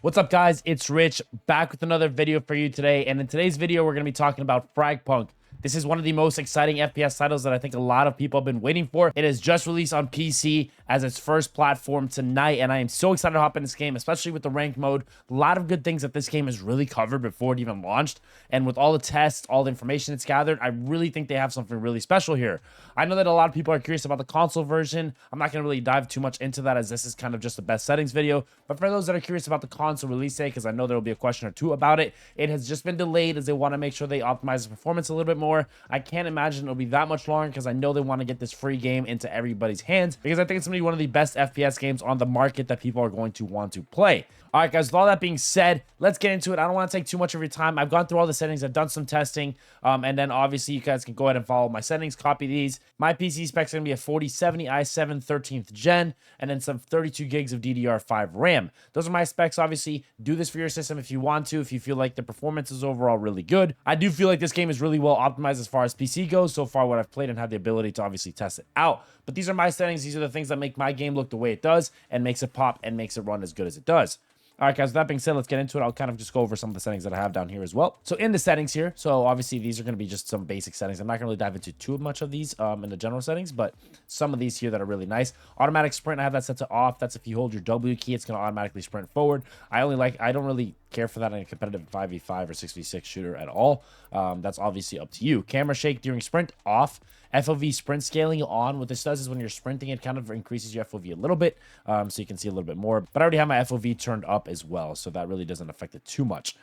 What's up, guys? It's Rich, back with another video for you today. And in today's video, we're going to be talking about FragPunk. This is one of the most exciting FPS titles that I think a lot of people have been waiting for. It is just released on PC as its first platform tonight, and I am so excited to hop in this game, especially with the ranked mode. A lot of good things that this game has really covered before it even launched, and with all the tests, all the information it's gathered, I really think they have something really special here. I know that a lot of people are curious about the console version. I'm not going to really dive too much into that, as this is kind of just the best settings video, but for those that are curious about the console release date, because I know there will be a question or two about it, it has just been delayed as they want to make sure they optimize the performance a little bit more. I can't imagine it'll be that much longer, because I know they want to get this free game into everybody's hands, because I think it's going to be one of the best FPS games on the market that people are going to want to play. All right, guys, with all that being said, let's get into it. I don't want to take too much of your time. I've gone through all the settings. I've done some testing, and then obviously you guys can go ahead and follow my settings, copy these. My PC specs are going to be a 4070 i7 13th gen, and then some 32 gigs of DDR5 RAM. Those are my specs. Obviously, do this for your system if you want to, if you feel like the performance is overall really good. I do feel like this game is really well optimized as far as PC goes, so far what I've played, and have the ability to obviously test it out. But these are my settings. These are the things that make my game look the way it does and makes it pop and makes it run as good as it does. All right, guys, with that being said, let's get into it. I'll kind of just go over some of the settings that I have down here as well. So in the settings here, so obviously these are going to be just some basic settings. I'm not going to really dive into too much of these in the general settings, but some of these here that are really nice. Automatic sprint, I have that set to off. That's if you hold your W key, it's going to automatically sprint forward. I don't really care for that in a competitive 5v5 or 6v6 shooter at all. That's obviously up to you. Camera shake during sprint, off. FOV sprint scaling on. What this does is when you're sprinting, it kind of increases your FOV a little bit, so you can see a little bit more. But I already have my FOV turned up as well, so that really doesn't affect it too much.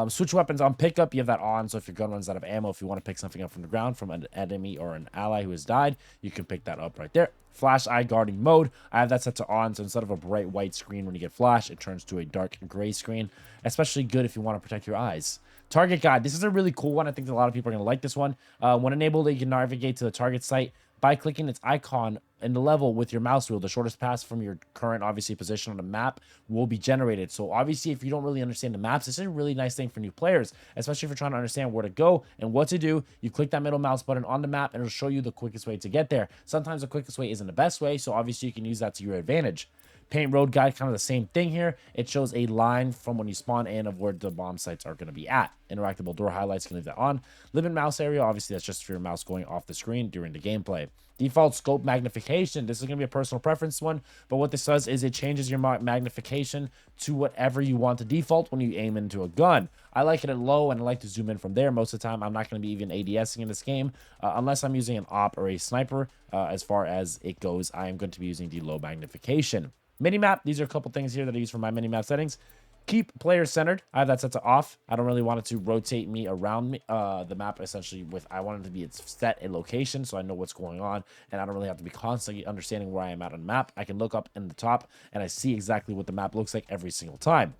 Switch weapons on pickup, you have that on, so if your gun runs out of ammo, if you want to pick something up from the ground from an enemy or an ally who has died, you can pick that up right there. Flash eye guarding mode, I have that set to on, so instead of a bright white screen when you get flash, it turns to a dark gray screen. Especially good if you want to protect your eyes. Target guide, this is a really cool one. I think that a lot of people are going to like this one. When enabled, you can navigate to the target site by clicking its icon in the level with your mouse wheel. The shortest path from your current, obviously, position on the map will be generated. So obviously, if you don't really understand the maps, this is a really nice thing for new players, especially if you're trying to understand where to go and what to do. You click that middle mouse button on the map and it'll show you the quickest way to get there. Sometimes the quickest way isn't the best way, so obviously you can use that to your advantage. Paint road guide, kind of the same thing here. It shows a line from when you spawn in of where the bomb sites are going to be at. Interactable door highlights, can leave that on. Limit mouse area, obviously that's just for your mouse going off the screen during the gameplay. Default scope magnification, this is going to be a personal preference one, but what this does is it changes your magnification to whatever you want to default when you aim into a gun. I like it at low, and I like to zoom in from there. Most of the time, I'm not going to be even ADSing in this game, unless I'm using an op or a sniper. As far as it goes, I am going to be using the low magnification. Minimap, these are a couple things here that I use for my minimap settings. Keep player centered, I have that set to off. I don't really want it to rotate me around me, the map, essentially. I want it to be set a location so I know what's going on, and I don't really have to be constantly understanding where I am at on the map. I can look up in the top and I see exactly what the map looks like every single time.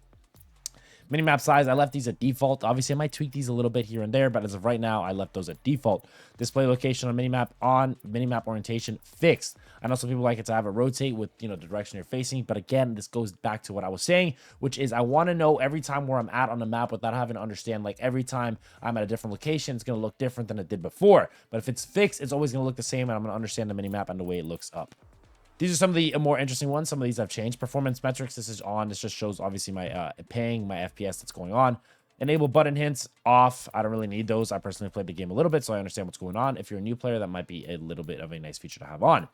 Minimap size, I left these at default. Obviously, I might tweak these a little bit here and there, but as of right now, I left those at default. Display location on minimap on, minimap orientation fixed. I know some people like it to have it rotate with, the direction you're facing, but again, this goes back to what I was saying, which is I want to know every time where I'm at on the map without having to understand, like every time I'm at a different location, it's going to look different than it did before. But if it's fixed, it's always going to look the same, and I'm going to understand the minimap and the way it looks up. These are some of the more interesting ones. Some of these have changed. Performance metrics, this is on. This just shows, obviously, my ping, my FPS that's going on. Enable button hints, off. I don't really need those. I personally played the game a little bit, so I understand what's going on. If you're a new player, that might be a little bit of a nice feature to have on.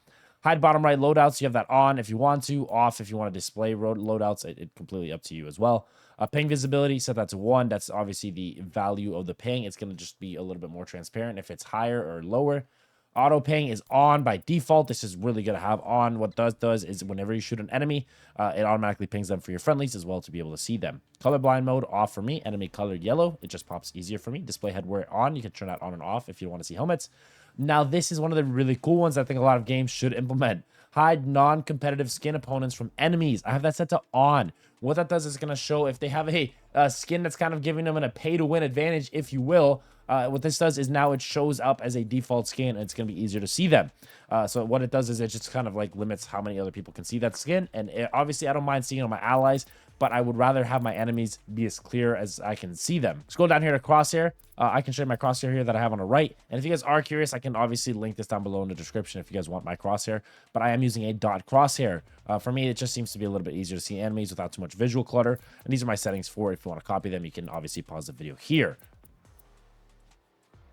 Hide bottom right loadouts, you have that on if you want to. Off if you want to display loadouts. It's completely up to you as well. Ping visibility, set that to 1. That's obviously the value of the ping. It's going to just be a little bit more transparent if it's higher or lower. Auto ping is on by default. This is really good to have on. What does is whenever you shoot an enemy, it automatically pings them for your friendlies as well to be able to see them. Colorblind mode off for me. Enemy colored yellow. It just pops easier for me. Display headwear on. You can turn that on and off if you want to see helmets. Now, this is one of the really cool ones I think a lot of games should implement. Hide non-competitive skin opponents from enemies. I have that set to on. What that does is going to show if they have a skin that's kind of giving them a pay-to-win advantage, if you will. What this does is now it shows up as a default skin, and it's going to be easier to see them. So what it does is it just kind of like limits how many other people can see that skin. And obviously, I don't mind seeing it on my allies, but I would rather have my enemies be as clear as I can see them. Scroll down here to crosshair. I can show you my crosshair here that I have on the right. And if you guys are curious, I can obviously link this down below in the description if you guys want my crosshair. But I am using a dot crosshair. For me, it just seems to be a little bit easier to see enemies without too much visual clutter. And these are my settings for it. If you want to copy them, you can obviously pause the video here.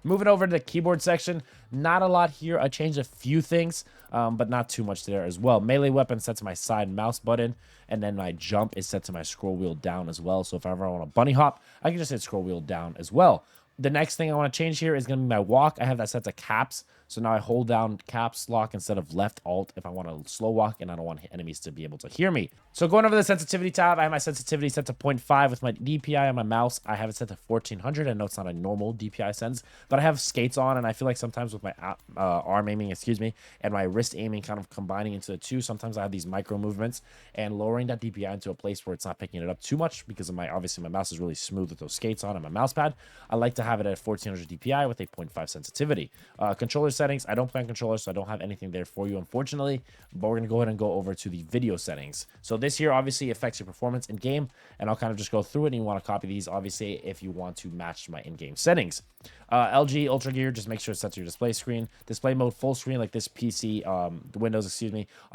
Moving over to the keyboard section, not a lot here. I changed a few things, but not too much there as well. Melee weapon set to my side mouse button, and then my jump is set to my scroll wheel down as well. So if I ever want to bunny hop, I can just hit scroll wheel down as well. The next thing I want to change here is going to be my walk. I have that set to caps. So now I hold down caps lock instead of left alt if I want to slow walk and I don't want enemies to be able to hear me. So going over the sensitivity tab, I have my sensitivity set to 0.5 with my DPI on my mouse. I have it set to 1400. I know it's not a normal DPI sense, but I have skates on, and I feel like sometimes with my arm aiming, and my wrist aiming kind of combining into the two, sometimes I have these micro movements, and lowering that DPI into a place where it's not picking it up too much because of obviously my mouse is really smooth with those skates on and my mouse pad. I like to have it at 1400 DPI with a 0.5 sensitivity. Controller settings, I don't play on controllers, so I don't have anything there for you, unfortunately, but we're going to go ahead and go over to the video settings. So this here obviously affects your performance in game, and I'll kind of just go through it, and you want to copy these obviously if you want to match my in-game settings. LG Ultra Gear, just make sure it's set to your display screen. Display mode full screen, like this PC, Windows,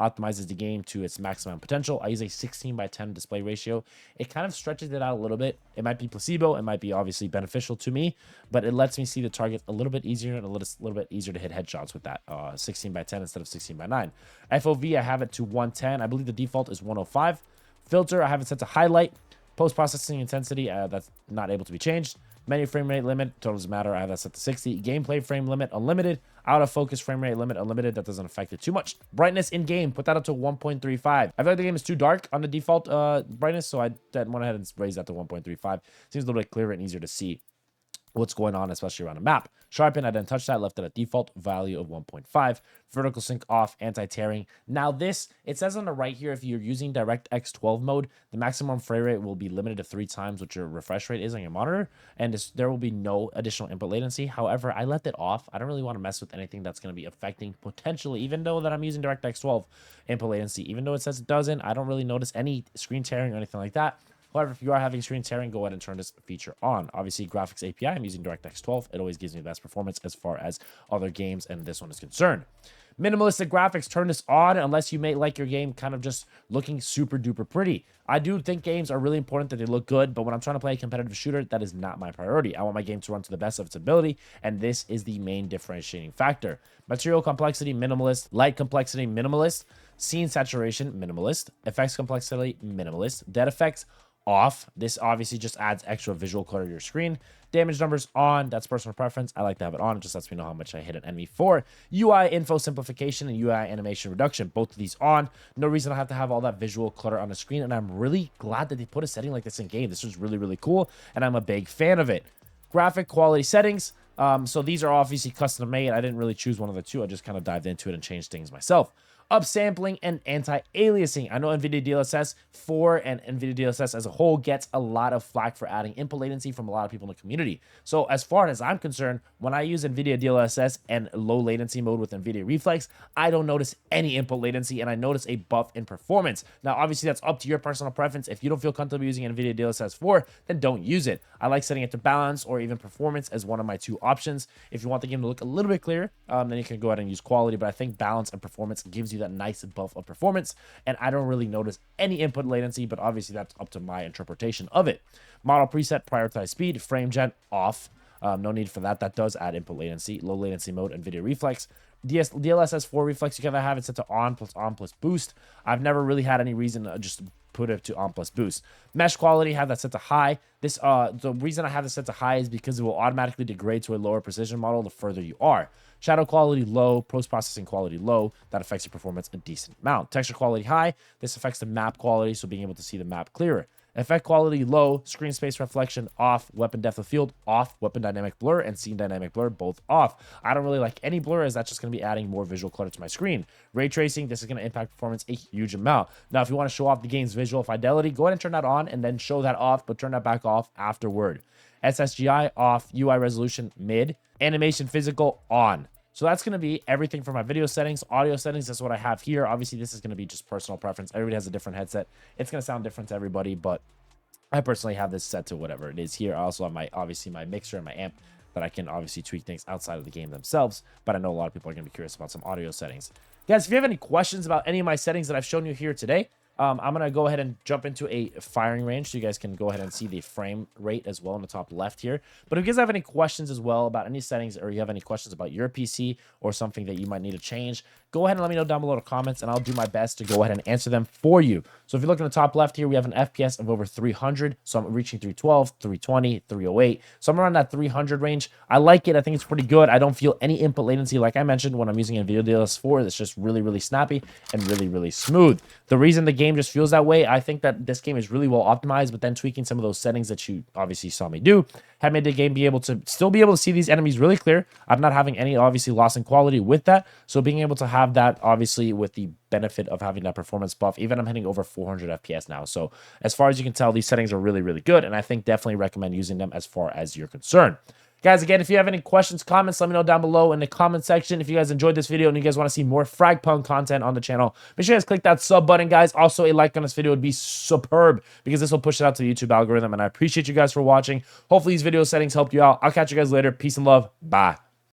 optimizes the game to its maximum potential. I use a 16:10 display ratio. It kind of stretches it out a little bit. It might be placebo, it might be obviously beneficial to me, but it lets me see the target a little bit easier and a little bit easier to hit headshots with that 16:10 instead of 16:9. FOV, I have it to 110. I believe the default is 105. Filter, I have it set to highlight. Post-processing intensity, that's not able to be changed. Menu frame rate limit, doesn't matter. I have that set to 60. Gameplay frame limit, unlimited. Out of focus frame rate limit, unlimited. That doesn't affect it too much. Brightness in game, put that up to 1.35. I feel like the game is too dark on the default brightness, so I went ahead and raised that to 1.35. Seems a little bit clearer and easier to see what's going on, especially around a map. Sharpen, I didn't touch that, left it at default value of 1.5. Vertical sync off, anti-tearing. Now this, it says on the right here, if you're using DirectX 12 mode, the maximum frame rate will be limited to 3 times what your refresh rate is on your monitor, and there will be no additional input latency. However, I left it off. I don't really want to mess with anything that's going to be affecting potentially, even though that I'm using DirectX 12 input latency. Even though it says it doesn't, I don't really notice any screen tearing or anything like that. However, if you are having screen tearing, go ahead and turn this feature on. Obviously, graphics API, I'm using DirectX 12. It always gives me the best performance as far as other games, and this one is concerned. Minimalistic graphics, turn this on unless you may like your game kind of just looking super duper pretty. I do think games are really important that they look good, but when I'm trying to play a competitive shooter, that is not my priority. I want my game to run to the best of its ability, and this is the main differentiating factor. Material complexity, minimalist. Light complexity, minimalist. Scene saturation, minimalist. Effects complexity, minimalist. Dead effects, off. This obviously just adds extra visual clutter to your screen. Damage numbers on, that's personal preference. I like to have it on. It just lets me know how much I hit an enemy for. UI info simplification and UI animation reduction, both of these on. No reason I have to have all that visual clutter on the screen, and I'm really glad that they put a setting like this in game. This was really, really cool, and I'm a big fan of it. Graphic quality settings. So these are obviously custom made. I didn't really choose one of the two. I just kind of dived into it and changed things myself. Upsampling and anti-aliasing. I know NVIDIA DLSS 4 and NVIDIA DLSS as a whole gets a lot of flack for adding input latency from a lot of people in the community. So as far as I'm concerned, when I use NVIDIA DLSS and low latency mode with NVIDIA Reflex, I don't notice any input latency, and I notice a buff in performance. Now, obviously, that's up to your personal preference. If you don't feel comfortable using NVIDIA DLSS 4, then don't use it. I like setting it to balance or even performance as one of my 2 options. If you want the game to look a little bit clearer, then you can go ahead and use quality, but I think balance and performance gives you that nice buff of performance, and I don't really notice any input latency, but obviously that's up to my interpretation of it. Model preset, prioritize speed, frame gen off. No need for that. That does add input latency. Low latency mode, NVIDIA Reflex. DLSS 4 Reflex, you can have it set to on plus boost. I've never really had any reason to just put it to on plus boost. Mesh quality, have that set to high. This the reason I have this set to high is because it will automatically degrade to a lower precision model the further you are. Shadow quality low, post-processing quality low. That affects your performance a decent amount. Texture quality high. This affects the map quality, so being able to see the map clearer. Effect quality low, screen space reflection off, weapon depth of field off, weapon dynamic blur and scene dynamic blur both off. I don't really like any blur, as that's just going to be adding more visual clutter to my screen. Ray tracing, this is going to impact performance a huge amount. Now, if you want to show off the game's visual fidelity, go ahead and turn that on and then show that off, but turn that back off afterward. SSGI off, UI resolution mid, animation physical on. So that's going to be everything for my video settings, audio settings. That's what I have here. Obviously, this is going to be just personal preference. Everybody has a different headset. It's going to sound different to everybody, but I personally have this set to whatever it is here. I also have obviously my mixer and my amp that I can obviously tweak things outside of the game themselves, but I know a lot of people are going to be curious about some audio settings. Guys, if you have any questions about any of my settings that I've shown you here today, I'm going to go ahead and jump into a firing range so you guys can go ahead and see the frame rate as well in the top left here. But if you guys have any questions as well about any settings, or you have any questions about your PC or something that you might need to change, go ahead and let me know down below in the comments, and I'll do my best to go ahead and answer them for you. So if you look in the top left here, we have an FPS of over 300. So I'm reaching 312, 320, 308. So I'm around that 300 range. I like it. I think it's pretty good. I don't feel any input latency, like I mentioned, when I'm using a video DLS4. It's just really, really snappy and really, really smooth. The reason the game just feels that way, I think that this game is really well optimized, but then tweaking some of those settings that you obviously saw me do have made the game still be able to see these enemies really clear. I'm not having any obviously loss in quality with that. So being able to have that obviously with the benefit of having that performance buff, even I'm hitting over 400 FPS now. So as far as you can tell, these settings are really, really good, and I think definitely recommend using them as far as you're concerned. Guys, again, if you have any questions, comments, let me know down below in the comment section. If you guys enjoyed this video and you guys want to see more FragPunk content on the channel, make sure you guys click that sub button, guys. Also, a like on this video would be superb because this will push it out to the YouTube algorithm, and I appreciate you guys for watching. Hopefully, these video settings helped you out. I'll catch you guys later. Peace and love. Bye.